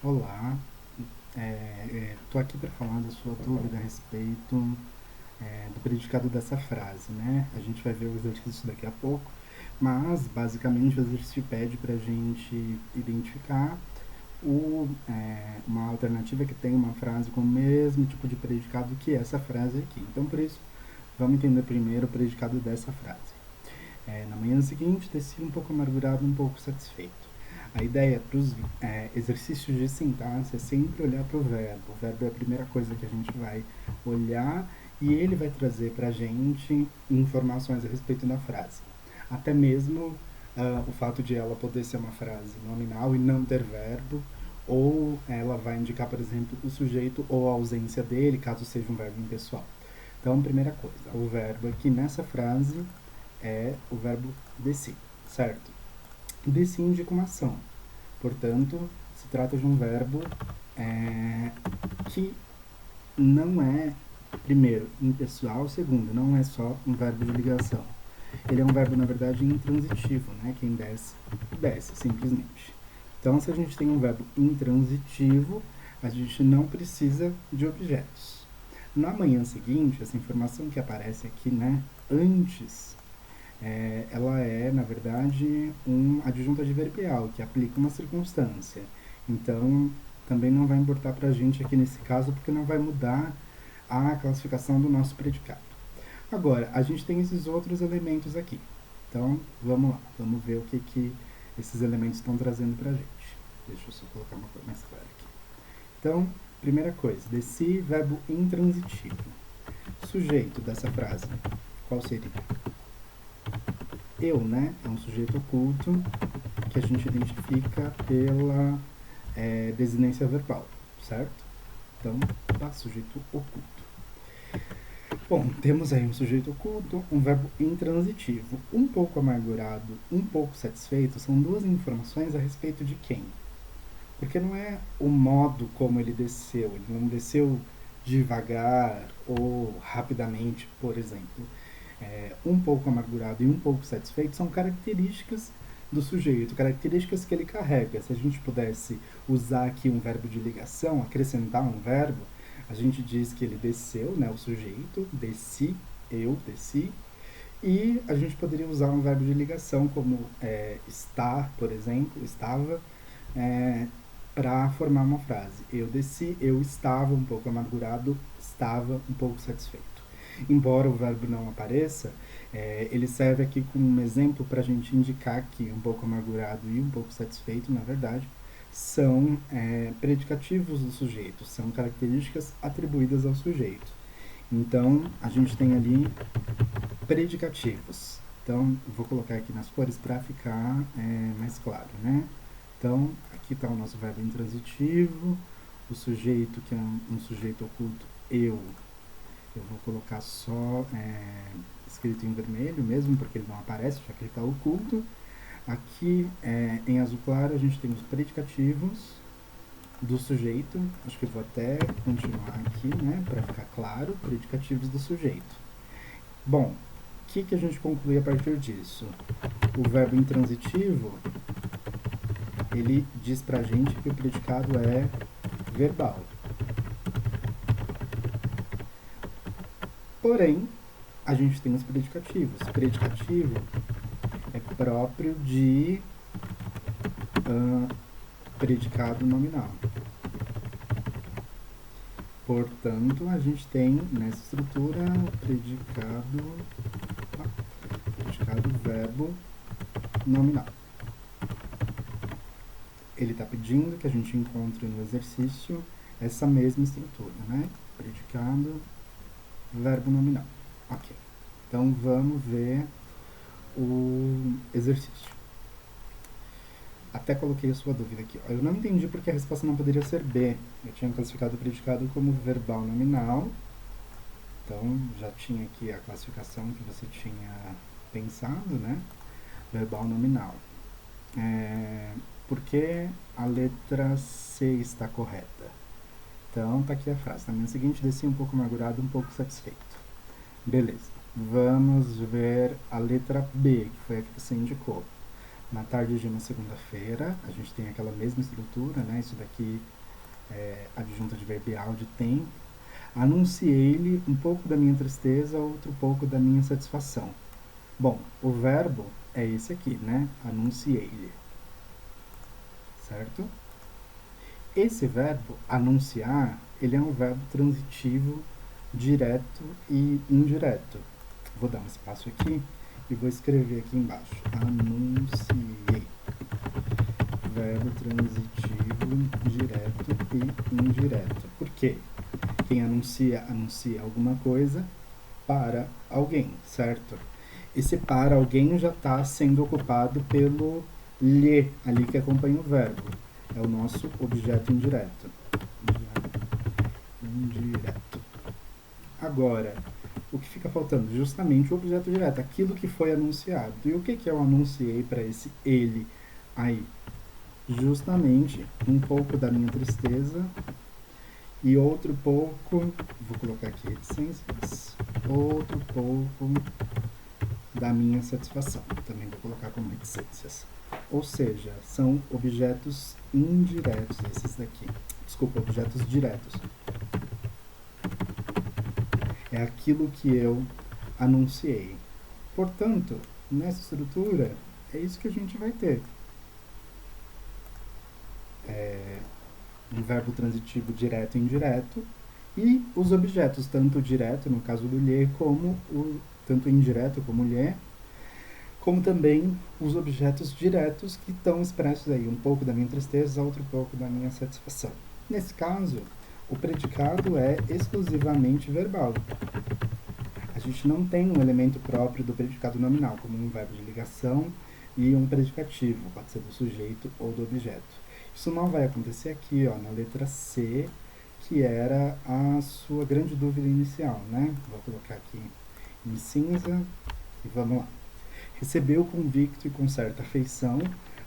Olá, estou aqui para falar da sua dúvida a respeito do predicado dessa frase, né? A gente vai ver o exercício daqui a pouco, mas basicamente o exercício pede para a gente identificar uma alternativa que tem uma frase com o mesmo tipo de predicado que essa frase aqui. Então, por isso, vamos entender primeiro o predicado dessa frase. Na manhã seguinte, desci um pouco amargurado, um pouco satisfeito. A ideia para os exercícios de sintaxe é sempre olhar para o verbo. O verbo é a primeira coisa que a gente vai olhar e ele vai trazer para a gente informações a respeito da frase. Até mesmo o fato de ela poder ser uma frase nominal e não ter verbo, ou ela vai indicar, por exemplo, o sujeito ou a ausência dele, caso seja um verbo impessoal. Então, primeira coisa, o verbo aqui nessa frase é o verbo descer, certo? Descer indica uma ação, portanto, se trata de um verbo que não é, primeiro, impessoal, segundo, não é só um verbo de ligação. Ele é um verbo, na verdade, intransitivo, né? Quem desce, desce, simplesmente. Então, se a gente tem um verbo intransitivo, a gente não precisa de objetos. Na manhã seguinte, essa informação que aparece aqui, né, antes ela é, na verdade, um adjunto adverbial que aplica uma circunstância. Então, também não vai importar para a gente aqui nesse caso, porque não vai mudar a classificação do nosso predicado. Agora, a gente tem esses outros elementos aqui. Então, vamos lá, vamos ver o que esses elementos estão trazendo para a gente. Deixa eu só colocar uma coisa mais clara aqui. Então, primeira coisa, desci, verbo intransitivo. Sujeito dessa frase, qual seria? Eu, né? É um sujeito oculto que a gente identifica pela desinência verbal, certo? Então, tá, sujeito oculto. Bom, temos aí um sujeito oculto, um verbo intransitivo, um pouco amargurado, um pouco satisfeito, são duas informações a respeito de quem? Porque não é o modo como ele não desceu devagar ou rapidamente, por exemplo. Um pouco amargurado e um pouco satisfeito são características do sujeito, características que ele carrega. Se a gente pudesse usar aqui um verbo de ligação, acrescentar um verbo, a gente diz que ele desceu, né, o sujeito, desci, eu desci, e a gente poderia usar um verbo de ligação como estar, por exemplo, estava, para formar uma frase. Eu desci, eu estava um pouco amargurado, estava um pouco satisfeito. Embora o verbo não apareça, ele serve aqui como um exemplo para a gente indicar que um pouco amargurado e um pouco satisfeito, na verdade, são predicativos do sujeito, são características atribuídas ao sujeito. Então, a gente tem ali predicativos. Então, vou colocar aqui nas cores para ficar mais claro, né? Então, aqui está o nosso verbo intransitivo, o sujeito, que é um sujeito oculto, eu vou colocar só escrito em vermelho mesmo, porque ele não aparece, já que ele está oculto. Aqui em azul claro a gente tem os predicativos do sujeito, acho que eu vou até continuar aqui, né, para ficar claro, predicativos do sujeito. Bom, o que a gente conclui a partir disso? O verbo intransitivo, ele diz pra gente que o predicado é verbal. Porém, a gente tem os predicativos. Predicativo é próprio de predicado nominal. Portanto, a gente tem nessa estrutura predicado verbo nominal. Ele está pedindo que a gente encontre no exercício essa mesma estrutura, né? Predicado, verbo nominal. Ok. Então vamos ver o exercício. Até coloquei a sua dúvida aqui. Eu não entendi porque a resposta não poderia ser B. Eu tinha classificado o predicado como verbal nominal. Então já tinha aqui a classificação que você tinha pensado, né? Verbal nominal. Por que a letra C está correta? Então tá aqui a frase. Na manhã seguinte, desci um pouco amargurado, um pouco satisfeito. Beleza. Vamos ver a letra B, que foi a que você indicou. Na tarde de uma segunda-feira, a gente tem aquela mesma estrutura, né? Isso daqui é adjunta adverbial de tempo. Anunciei-lhe um pouco da minha tristeza, outro pouco da minha satisfação. Bom, o verbo é esse aqui, né? Anunciei-lhe, certo? Esse verbo, anunciar, ele é um verbo transitivo direto e indireto. Vou dar um espaço aqui e vou escrever aqui embaixo. Anunciei. Verbo transitivo direto e indireto. Por quê? Quem anuncia, anuncia alguma coisa para alguém, certo? Esse para alguém já está sendo ocupado pelo lhe, ali que acompanha o verbo. É o nosso objeto indireto. Indireto. Agora, o que fica faltando? Justamente o objeto direto, aquilo que foi anunciado. E o que eu anunciei para esse ele aí? Justamente um pouco da minha tristeza e outro pouco, vou colocar aqui reticências, outro pouco da minha satisfação. Também vou colocar como reticências. Ou seja, são objetos indiretos esses daqui. Desculpa, objetos diretos. É aquilo que eu anunciei. Portanto, nessa estrutura, é isso que a gente vai ter. Um verbo transitivo direto e indireto, e os objetos, tanto direto, no caso do lhe, como tanto indireto como lhe, como também os objetos diretos que estão expressos aí, um pouco da minha tristeza, outro pouco da minha satisfação. Nesse caso, o predicado é exclusivamente verbal. A gente não tem um elemento próprio do predicado nominal, como um verbo de ligação e um predicativo, pode ser do sujeito ou do objeto. Isso não vai acontecer aqui, ó, na letra C, que era a sua grande dúvida inicial, né? Vou colocar aqui em cinza e vamos lá. Recebeu convicto e com certa afeição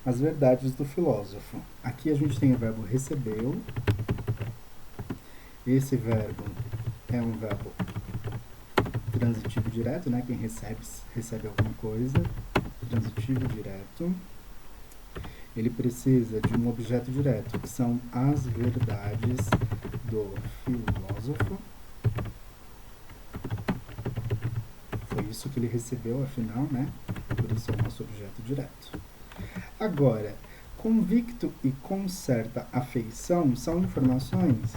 as verdades do filósofo. Aqui a gente tem o verbo recebeu. Esse verbo é um verbo transitivo direto, né? Quem recebe alguma coisa. Transitivo direto. Ele precisa de um objeto direto, que são as verdades do filósofo. Foi isso que ele recebeu, afinal, né? Por isso é o nosso objeto direto. Agora, convicto e com certa afeição são informações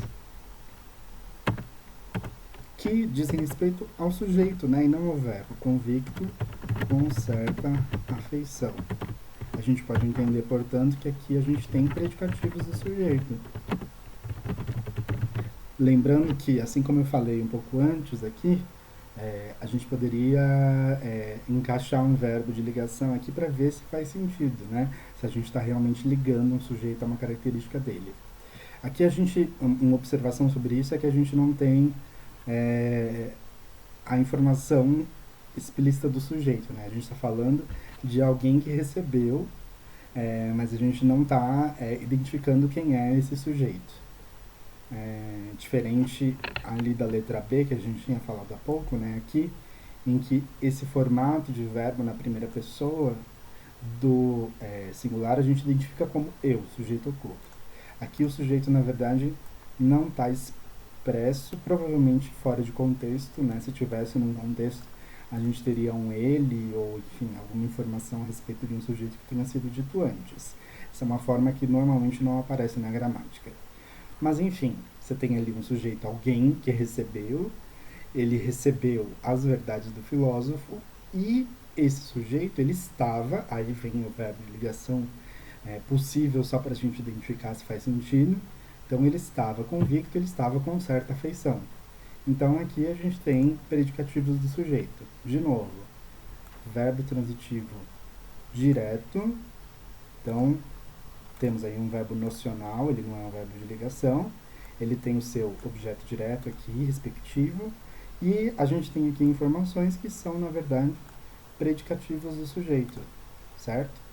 que dizem respeito ao sujeito, né? E não ao verbo. Convicto com certa afeição. A gente pode entender, portanto, que aqui a gente tem predicativos do sujeito. Lembrando que, assim como eu falei um pouco antes aqui, a gente poderia encaixar um verbo de ligação aqui para ver se faz sentido, né? Se a gente está realmente ligando um sujeito a uma característica dele. Aqui uma observação sobre isso é que a gente não tem a informação explícita do sujeito, né? A gente está falando de alguém que recebeu, mas a gente não está identificando quem é esse sujeito. Diferente ali da letra B, que a gente tinha falado há pouco, né? Aqui, em que esse formato de verbo na primeira pessoa do singular a gente identifica como eu, sujeito oculto. Aqui o sujeito, na verdade, não está expresso, provavelmente fora de contexto, né? Se tivesse num contexto, a gente teria um ele, ou enfim, alguma informação a respeito de um sujeito que tenha sido dito antes. Essa é uma forma que normalmente não aparece na gramática. Mas enfim, você tem ali um sujeito, alguém que recebeu, ele recebeu as verdades do filósofo, e esse sujeito, ele estava, aí vem o verbo de ligação possível só para a gente identificar se faz sentido. Então ele estava convicto, ele estava com certa afeição. Então aqui a gente tem predicativos do sujeito. De novo, verbo transitivo direto. Então temos aí um verbo nocional, ele não é um verbo de ligação. Ele tem o seu objeto direto aqui, respectivo. E a gente tem aqui informações que são, na verdade, predicativos do sujeito, certo?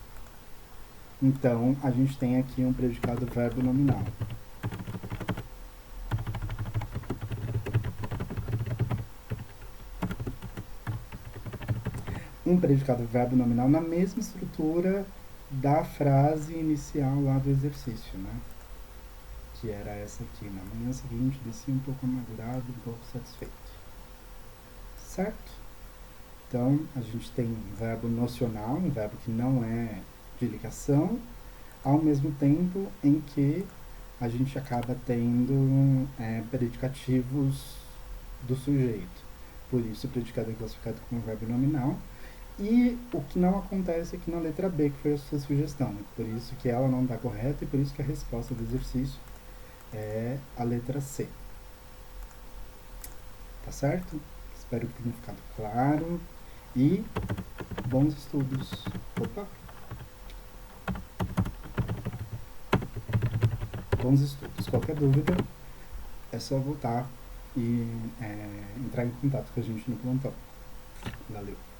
Então, a gente tem aqui um predicado verbo nominal. Um predicado verbo nominal na mesma estrutura da frase inicial lá do exercício, né? Que era essa aqui: na manhã seguinte desci um pouco amargurado, um pouco satisfeito. Certo? Então, a gente tem um verbo nocional, um verbo que não é de ligação, ao mesmo tempo em que a gente acaba tendo predicativos do sujeito. Por isso, o predicado é classificado como verbo nominal. E o que não acontece aqui na letra B, que foi a sua sugestão. Por isso que ela não está correta e por isso que a resposta do exercício é a letra C. Tá certo? Espero que tenha ficado claro. E bons estudos. Opa! Bons estudos. Qualquer dúvida, é só voltar e entrar em contato com a gente no plantão. Valeu!